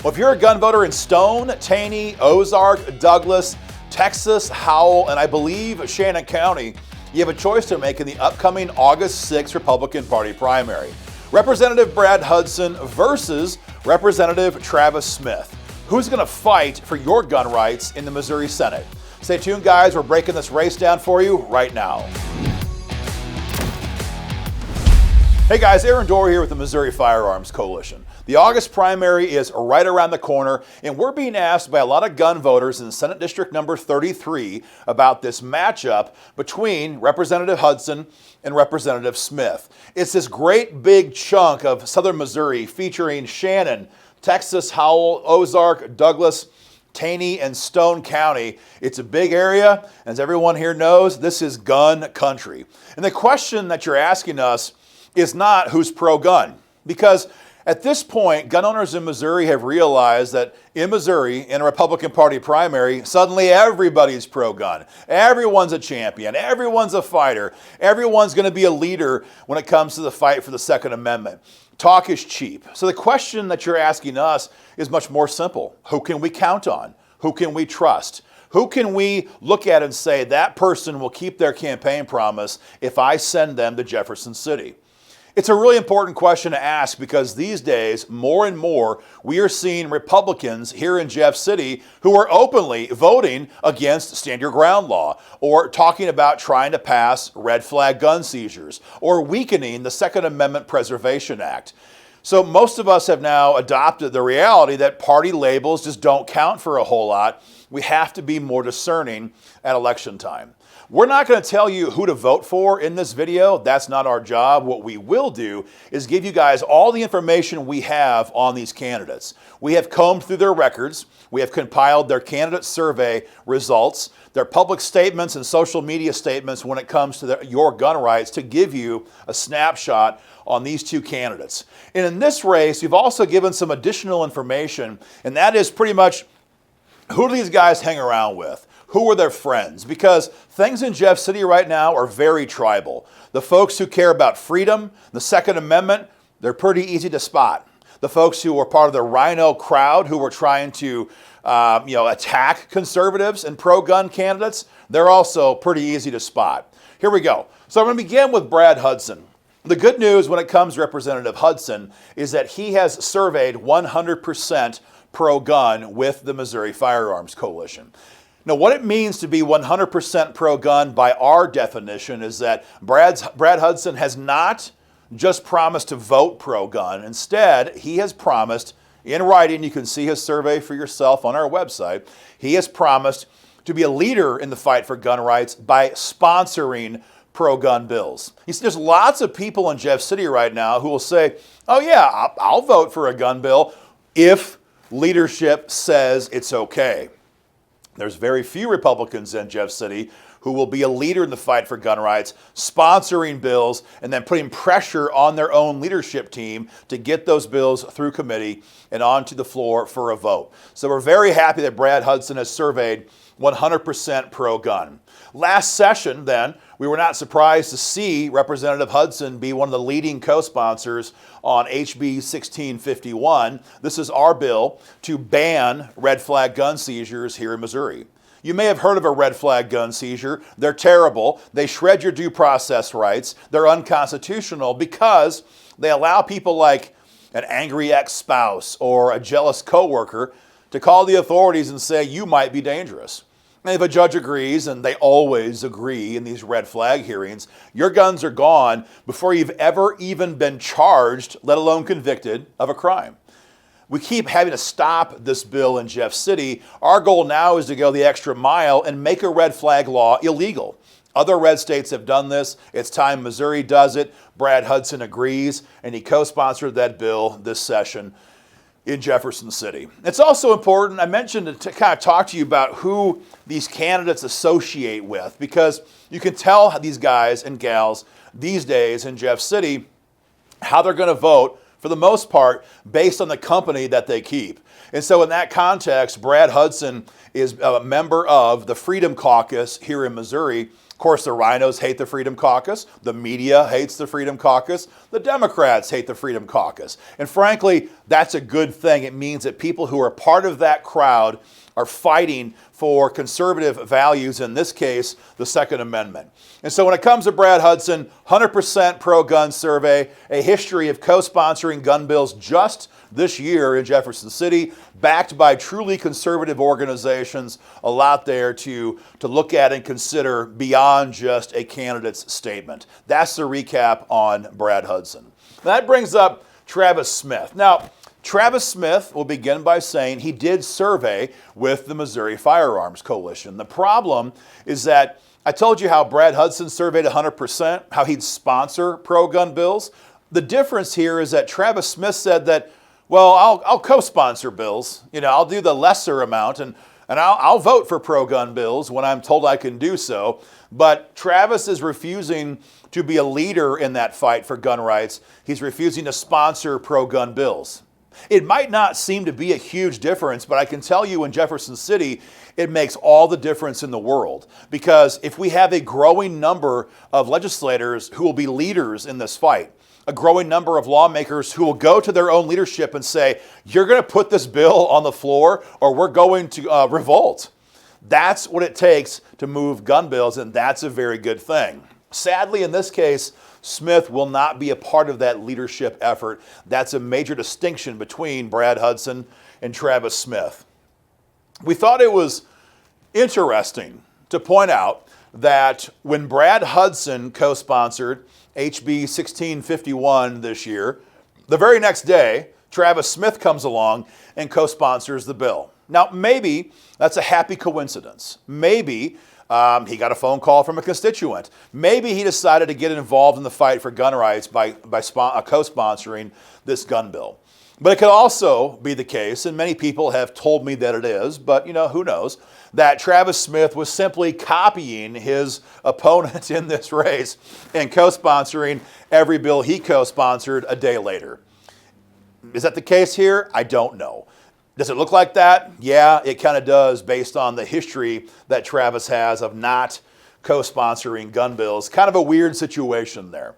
Well, if you're a gun voter in Stone, Taney, Ozark, Douglas, Texas, Howell, and I believe Shannon County, you have a choice to make in the upcoming August 6th Republican Party primary. Representative Brad Hudson versus Representative Travis Smith. Who's going to fight for your gun rights in the Missouri Senate? Stay tuned, guys. We're breaking this race down for you right now. Hey guys, Aaron Dorr here with the Missouri Firearms Coalition. The August primary is right around the corner, and we're being asked by a lot of gun voters in Senate District number 33 about this matchup between Representative Hudson and Representative Smith. It's this great big chunk of southern Missouri featuring Shannon, Texas, Howell, Ozark, Douglas, Taney, and Stone County. It's a big area. As everyone here knows, this is gun country. And the question that you're asking us is not who's pro-gun, because at this point, gun owners in Missouri have realized that in Missouri, in a Republican Party primary, suddenly everybody's pro-gun. Everyone's a champion. Everyone's a fighter. Everyone's going to be a leader when it comes to the fight for the Second Amendment. Talk is cheap. So the question that you're asking us is much more simple. Who can we count on? Who can we trust? Who can we look at and say that person will keep their campaign promise if I send them to Jefferson City? It's a really important question to ask because these days, more and more, we are seeing Republicans here in Jeff City who are openly voting against Stand Your Ground law or talking about trying to pass red flag gun seizures or weakening the Second Amendment Preservation Act. So most of us have now adopted the reality that party labels just don't count for a whole lot. We have to be more discerning at election time. We're not going to tell you who to vote for in this video. That's not our job. What we will do is give you guys all the information we have on these candidates. We have combed through their records. We have compiled their candidate survey results, their public statements and social media statements when it comes to your gun rights to give you a snapshot on these two candidates. And in this race, we've also given some additional information, and that is pretty much who do these guys hang around with? Who are their friends? Because things in Jeff City right now are very tribal. The folks who care about freedom, the Second Amendment, they're pretty easy to spot. The folks who are part of the Rhino crowd who were trying to attack conservatives and pro-gun candidates, they're also pretty easy to spot. Here we go. So I'm going to begin with Brad Hudson. The good news when it comes to Representative Hudson is that he has surveyed 100% pro-gun with the Missouri Firearms Coalition. Now, what it means to be 100% pro-gun by our definition is that Brad Hudson has not just promised to vote pro-gun. Instead, he has promised, in writing, you can see his survey for yourself on our website, he has promised to be a leader in the fight for gun rights by sponsoring pro-gun bills. You see, there's lots of people in Jeff City right now who will say, oh yeah, I'll vote for a gun bill if leadership says it's okay. There's very few Republicans in Jeff City who will be a leader in the fight for gun rights, sponsoring bills, and then putting pressure on their own leadership team to get those bills through committee and onto the floor for a vote. So we're very happy that Brad Hudson has surveyed 100% pro-gun. Last session, then, we were not surprised to see Representative Hudson be one of the leading co-sponsors on HB 1651. This is our bill to ban red flag gun seizures here in Missouri. You may have heard of a red flag gun seizure. They're terrible. They shred your due process rights. They're unconstitutional because they allow people like an angry ex-spouse or a jealous coworker to call the authorities and say you might be dangerous. And if a judge agrees, and they always agree in these red flag hearings, your guns are gone before you've ever even been charged, let alone convicted, of a crime. We keep having to stop this bill in Jeff City. Our goal now is to go the extra mile and make a red flag law illegal. Other red states have done this. It's time Missouri does it. Brad Hudson agrees, and he co-sponsored that bill this session in Jefferson City. It's also important, I mentioned to kind of talk to you about who these candidates associate with, because you can tell these guys and gals these days in Jeff City how they're going to vote, for the most part, based on the company that they keep. And so in that context, Brad Hudson is a member of the Freedom Caucus here in Missouri, course, the rhinos hate the Freedom Caucus. The media hates the Freedom Caucus. The Democrats hate the Freedom Caucus. And frankly, that's a good thing. It means that people who are part of that crowd are fighting for conservative values, in this case, the Second Amendment. And so when it comes to Brad Hudson, 100% pro-gun survey, a history of co-sponsoring gun bills just this year in Jefferson City, backed by truly conservative organizations, a lot there to look at and consider beyond just a candidate's statement. That's the recap on Brad Hudson. That brings up Travis Smith. Now, Travis Smith will begin by saying he did survey with the Missouri Firearms Coalition. The problem is that I told you how Brad Hudson surveyed 100%, how he'd sponsor pro-gun bills. The difference here is that Travis Smith said that, well, I'll co-sponsor bills. I'll do the lesser amount, and I'll vote for pro-gun bills when I'm told I can do so. But Travis is refusing to be a leader in that fight for gun rights. He's refusing to sponsor pro-gun bills. It might not seem to be a huge difference, but I can tell you in Jefferson City, it makes all the difference in the world. Because if we have a growing number of legislators who will be leaders in this fight, a growing number of lawmakers who will go to their own leadership and say, you're going to put this bill on the floor or we're going to revolt. That's what it takes to move gun bills, and that's a very good thing. Sadly, in this case, Smith will not be a part of that leadership effort. That's a major distinction between Brad Hudson and Travis Smith. We thought it was interesting to point out that when Brad Hudson co-sponsored HB 1651 this year, the very next day, Travis Smith comes along and co-sponsors the bill. Now, maybe that's a happy coincidence. Maybe he got a phone call from a constituent. Maybe he decided to get involved in the fight for gun rights by co-sponsoring this gun bill. But it could also be the case, and many people have told me that it is, but who knows, that Travis Smith was simply copying his opponent in this race and co-sponsoring every bill he co-sponsored a day later. Is that the case here? I don't know. Does it look like that? Yeah, it kind of does, based on the history that Travis has of not co-sponsoring gun bills. Kind of a weird situation there.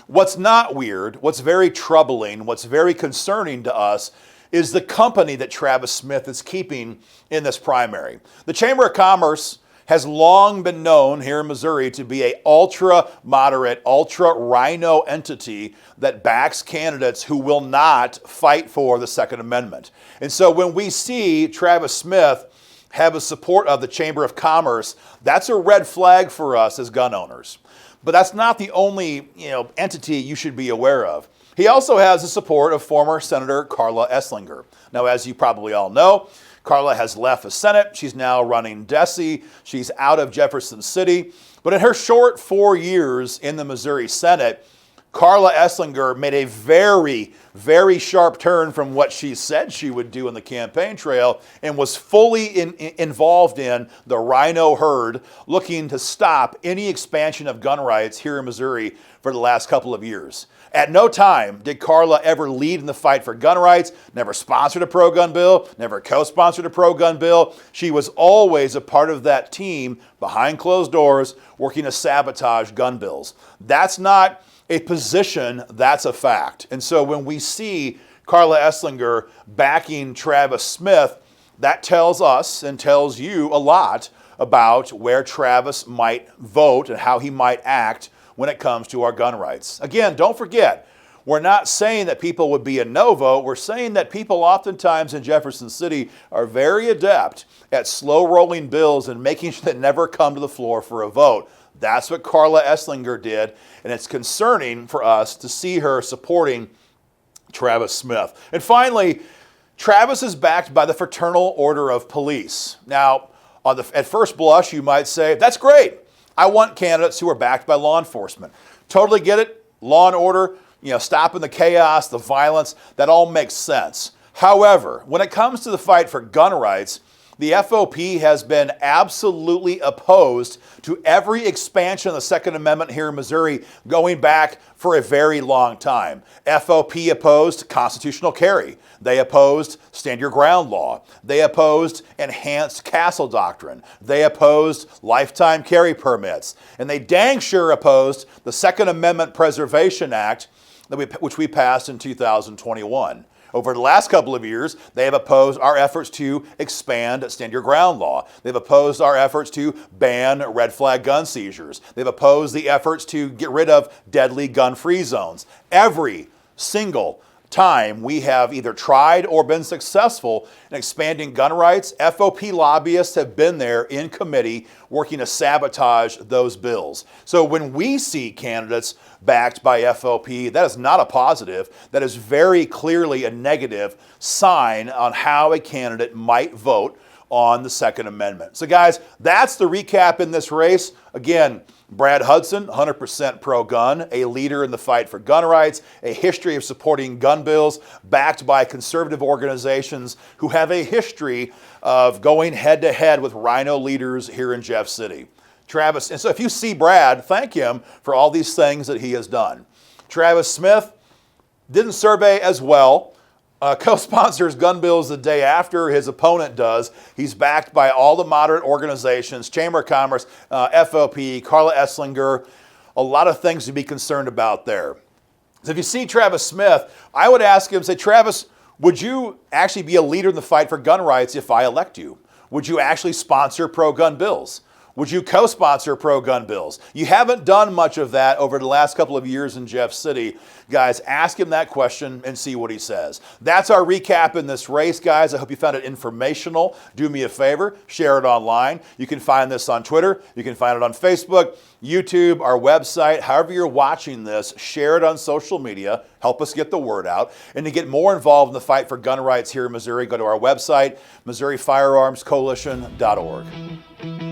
What's not weird, what's very troubling, what's very concerning to us is the company that Travis Smith is keeping in this primary. The Chamber of Commerce has long been known here in Missouri to be a ultra-moderate, ultra-rhino entity that backs candidates who will not fight for the Second Amendment. And so when we see Travis Smith have a support of the Chamber of Commerce, that's a red flag for us as gun owners. But that's not the only entity you should be aware of. He also has the support of former Senator Carla Esslinger. Now, as you probably all know, Carla has left the Senate. She's now running DESE. She's out of Jefferson City. But in her short 4 years in the Missouri Senate, Carla Esslinger made a very, very sharp turn from what she said she would do in the campaign trail and was fully involved in the rhino herd, looking to stop any expansion of gun rights here in Missouri for the last couple of years. At no time did Carla ever lead in the fight for gun rights, never sponsored a pro-gun bill, never co-sponsored a pro-gun bill. She was always a part of that team behind closed doors working to sabotage gun bills. That's not a position, that's a fact. And so when we see Carla Esslinger backing Travis Smith, that tells us and tells you a lot about where Travis might vote and how he might act when it comes to our gun rights. Again, don't forget, we're not saying that people would be a no vote. We're saying that people oftentimes in Jefferson City are very adept at slow rolling bills and making sure they never come to the floor for a vote. That's what Carla Esslinger did, and it's concerning for us to see her supporting Travis Smith. And finally, Travis is backed by the Fraternal Order of Police. Now, at first blush, you might say, that's great. I want candidates who are backed by law enforcement. Totally get it. Law and order, stopping the chaos, the violence, that all makes sense. However, when it comes to the fight for gun rights, The FOP has been absolutely opposed to every expansion of the Second Amendment here in Missouri going back for a very long time. FOP opposed constitutional carry. They opposed stand your ground law. They opposed enhanced castle doctrine. They opposed lifetime carry permits. And they dang sure opposed the Second Amendment Preservation Act which we passed in 2021. Over the last couple of years, they have opposed our efforts to expand stand your ground law. They've opposed our efforts to ban red flag gun seizures. They've opposed the efforts to get rid of deadly gun-free zones. Every single time we have either tried or been successful in expanding gun rights, FOP lobbyists have been there in committee working to sabotage those bills. So when we see candidates backed by FOP, that is not a positive. That is very clearly a negative sign on how a candidate might vote on the Second Amendment. So guys, that's the recap in this race. Again, Brad Hudson, 100% pro-gun, a leader in the fight for gun rights, a history of supporting gun bills, backed by conservative organizations who have a history of going head-to-head with rhino leaders here in Jeff City. Travis, and so if you see Brad, thank him for all these things that he has done. Travis Smith didn't survey as well. Co-sponsors gun bills the day after his opponent does. He's backed by all the moderate organizations, Chamber of Commerce, FOP, Carla Esslinger, a lot of things to be concerned about there. So if you see Travis Smith, I would ask him, say, Travis, would you actually be a leader in the fight for gun rights if I elect you? Would you actually sponsor pro-gun bills? Would you co-sponsor pro-gun bills? You haven't done much of that over the last couple of years in Jeff City. Guys, ask him that question and see what he says. That's our recap in this race, guys. I hope you found it informational. Do me a favor, share it online. You can find this on Twitter. You can find it on Facebook, YouTube, our website. However you're watching this, share it on social media. Help us get the word out. And to get more involved in the fight for gun rights here in Missouri, go to our website, MissouriFirearmsCoalition.org.